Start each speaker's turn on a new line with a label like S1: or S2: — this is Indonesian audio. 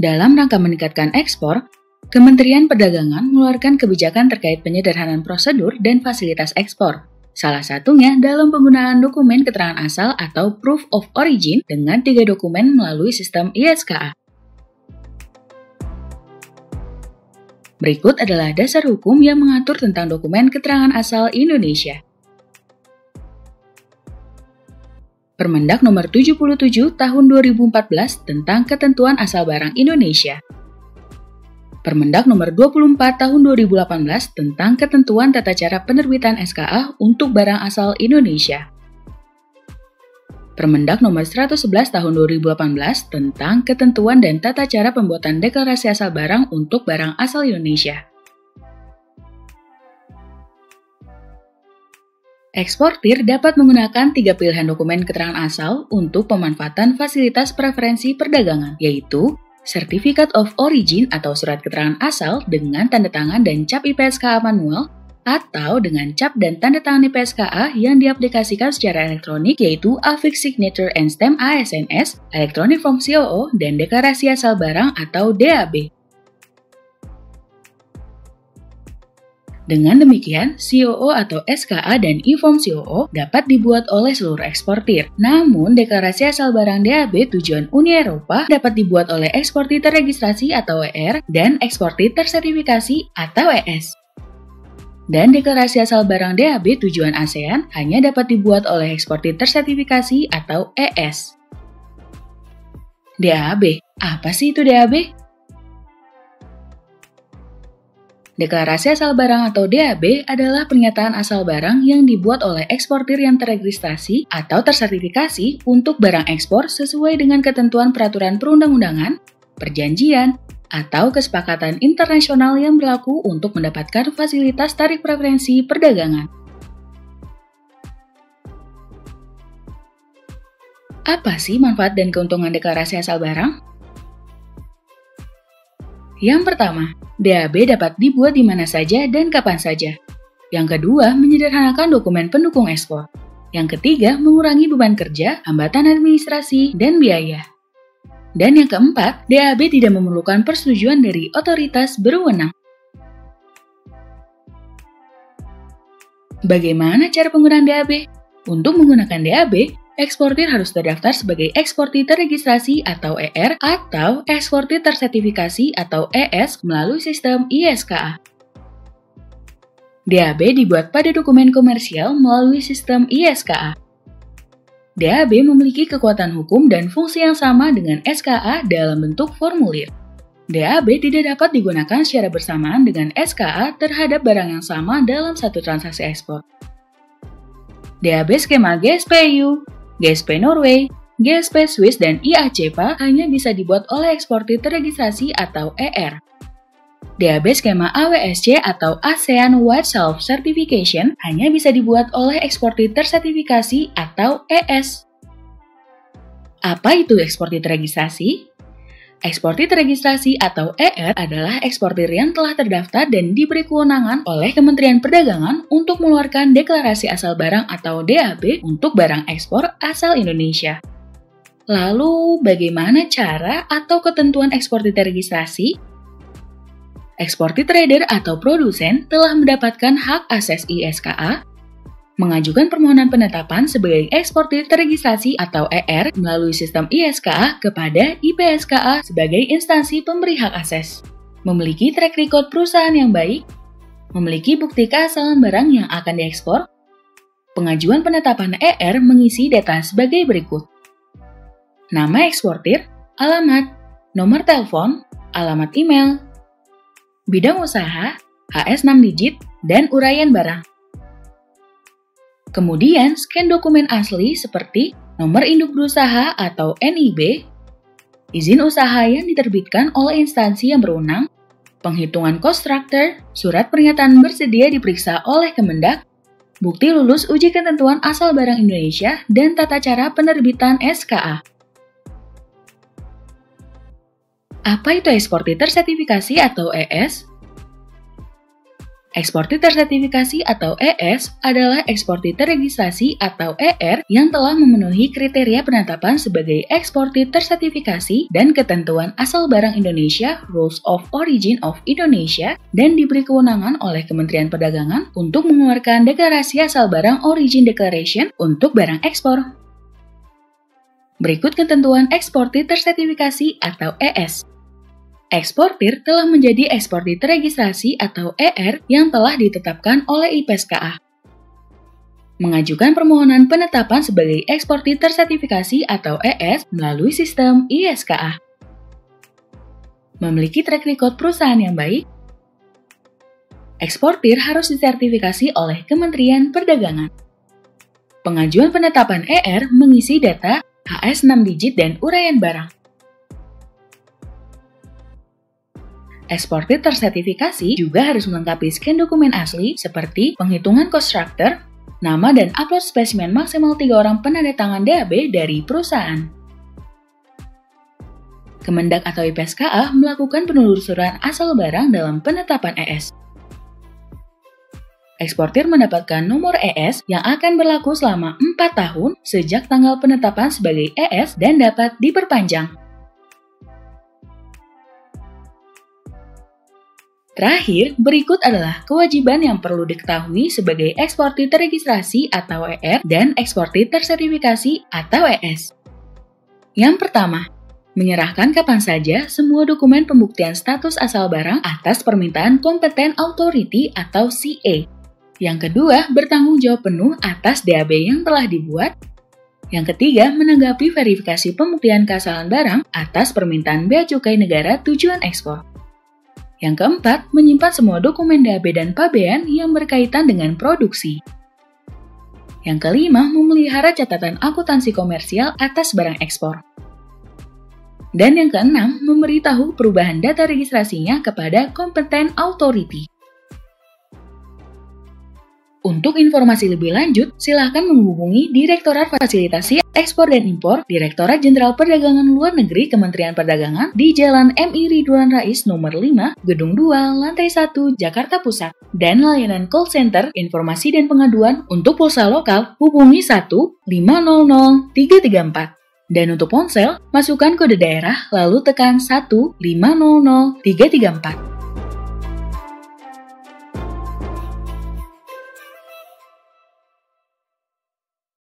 S1: Dalam rangka meningkatkan ekspor, Kementerian Perdagangan mengeluarkan kebijakan terkait penyederhanaan prosedur dan fasilitas ekspor. Salah satunya dalam penggunaan dokumen keterangan asal atau Proof of Origin dengan 3 dokumen melalui sistem ISKA. Berikut adalah dasar hukum yang mengatur tentang dokumen keterangan asal Indonesia. Permendak Nomor 77 Tahun 2014 tentang Ketentuan Asal Barang Indonesia. Permendak Nomor 24 Tahun 2018 tentang Ketentuan Tata Cara Penerbitan SKA untuk Barang Asal Indonesia. Permendak Nomor 111 Tahun 2018 tentang Ketentuan dan Tata Cara Pembuatan Deklarasi Asal Barang untuk Barang Asal Indonesia. Eksportir dapat menggunakan 3 pilihan dokumen keterangan asal untuk pemanfaatan fasilitas preferensi perdagangan, yaitu Certificate of Origin atau surat keterangan asal dengan tanda tangan dan cap IPSKA manual, atau dengan cap dan tanda tangan IPSKA yang diaplikasikan secara elektronik, yaitu Affix Signature and Stamp ASNS, Electronic Form COO, dan Deklarasi Asal Barang atau DAB. Dengan demikian, COO atau SKA dan e-form COO dapat dibuat oleh seluruh eksportir. Namun, deklarasi asal barang DAB tujuan Uni Eropa dapat dibuat oleh eksportir terregistrasi atau ER dan eksportir tersertifikasi atau ES. Dan deklarasi asal barang DAB tujuan ASEAN hanya dapat dibuat oleh eksportir tersertifikasi atau ES. DAB, apa sih itu DAB? Deklarasi asal barang atau DAB adalah pernyataan asal barang yang dibuat oleh eksportir yang terregistrasi atau tersertifikasi untuk barang ekspor sesuai dengan ketentuan peraturan perundang-undangan, perjanjian, atau kesepakatan internasional yang berlaku untuk mendapatkan fasilitas tarik preferensi perdagangan. Apa sih manfaat dan keuntungan deklarasi asal barang? Yang pertama, DAB dapat dibuat di mana saja dan kapan saja. Yang kedua, menyederhanakan dokumen pendukung ekspor. Yang ketiga, mengurangi beban kerja, hambatan administrasi, dan biaya. Dan yang keempat, DAB tidak memerlukan persetujuan dari otoritas berwenang. Bagaimana cara penggunaan DAB? Untuk menggunakan DAB, eksportir harus terdaftar sebagai eksportir terregistrasi atau ER atau eksportir tersertifikasi atau ES melalui sistem ISKA. DAB dibuat pada dokumen komersial melalui sistem ISKA. DAB memiliki kekuatan hukum dan fungsi yang sama dengan SKA dalam bentuk formulir. DAB tidak dapat digunakan secara bersamaan dengan SKA terhadap barang yang sama dalam satu transaksi ekspor. DAB skema GSP-EU, GSP Norway, GSP Swiss, dan IACPA hanya bisa dibuat oleh eksportir terregistrasi atau ER. DAB skema AWSC atau ASEAN Wide Self Certification hanya bisa dibuat oleh eksportir tersertifikasi atau ES. Apa itu eksportir terregistrasi? Eksportir terregistrasi atau ER adalah eksportir yang telah terdaftar dan diberi kewenangan oleh Kementerian Perdagangan untuk mengeluarkan deklarasi asal barang atau DAB untuk barang ekspor asal Indonesia. Lalu, bagaimana cara atau ketentuan eksportir terregistrasi? Eksportir trader atau produsen telah mendapatkan hak akses ISKA, mengajukan permohonan penetapan sebagai eksportir terregistrasi atau ER melalui sistem ISKA kepada IPSKA sebagai instansi pemberi hak akses, memiliki track record perusahaan yang baik, memiliki bukti keasalan barang yang akan diekspor. Pengajuan penetapan ER mengisi data sebagai berikut: nama eksportir, alamat, nomor telepon, alamat email, bidang usaha, HS 6 digit, dan uraian barang. Kemudian, scan dokumen asli seperti nomor induk berusaha atau NIB, izin usaha yang diterbitkan oleh instansi yang berwenang, penghitungan cost structure, surat pernyataan bersedia diperiksa oleh Kemendak, bukti lulus uji ketentuan asal barang Indonesia, dan tata cara penerbitan SKA. Apa itu eksportir tersertifikasi atau ES? Eksportir tersertifikasi atau ES adalah eksportir terregistrasi atau ER yang telah memenuhi kriteria penetapan sebagai eksportir tersertifikasi dan ketentuan asal barang Indonesia Rules of Origin of Indonesia dan diberi kewenangan oleh Kementerian Perdagangan untuk mengeluarkan deklarasi asal barang Origin Declaration untuk barang ekspor. Berikut ketentuan eksportir tersertifikasi atau ES. Eksportir telah menjadi eksportir terregistrasi atau ER yang telah ditetapkan oleh IPSKA. Mengajukan permohonan penetapan sebagai eksportir tersertifikasi atau ES melalui sistem ISKA. Memiliki track record perusahaan yang baik. Eksportir harus disertifikasi oleh Kementerian Perdagangan. Pengajuan penetapan ER mengisi data HS 6 digit dan uraian barang. Eksportir tersertifikasi juga harus melengkapi scan dokumen asli seperti penghitungan cost structure, nama dan upload spesimen maksimal 3 orang penandatangan DAB dari perusahaan. Kemendak atau IPSKA melakukan penelusuran asal barang dalam penetapan ES. Eksportir mendapatkan nomor ES yang akan berlaku selama 4 tahun sejak tanggal penetapan sebagai ES dan dapat diperpanjang. Terakhir, berikut adalah kewajiban yang perlu diketahui sebagai eksportir terregistrasi atau ER dan eksportir tersertifikasi atau ES. Yang pertama, menyerahkan kapan saja semua dokumen pembuktian status asal barang atas permintaan Competent Authority atau CA. Yang kedua, bertanggung jawab penuh atas DAB yang telah dibuat. Yang ketiga, menanggapi verifikasi pembuktian keasalan barang atas permintaan Bea Cukai Negara tujuan ekspor. Yang keempat, menyimpan semua dokumen DAB dan pabean yang berkaitan dengan produksi. Yang kelima, memelihara catatan akuntansi komersial atas barang ekspor. Dan yang keenam, memberitahu perubahan data registrasinya kepada Competent Authority. Untuk informasi lebih lanjut, silakan menghubungi Direktorat Fasilitasi Ekspor dan Impor, Direktorat Jenderal Perdagangan Luar Negeri Kementerian Perdagangan di Jalan MI Ridwan Rais nomor 5, Gedung 2, Lantai 1, Jakarta Pusat. Dan layanan call center, informasi dan pengaduan untuk pulsa lokal, hubungi 1-500-334. Dan untuk ponsel, masukkan kode daerah lalu tekan 1-500-334.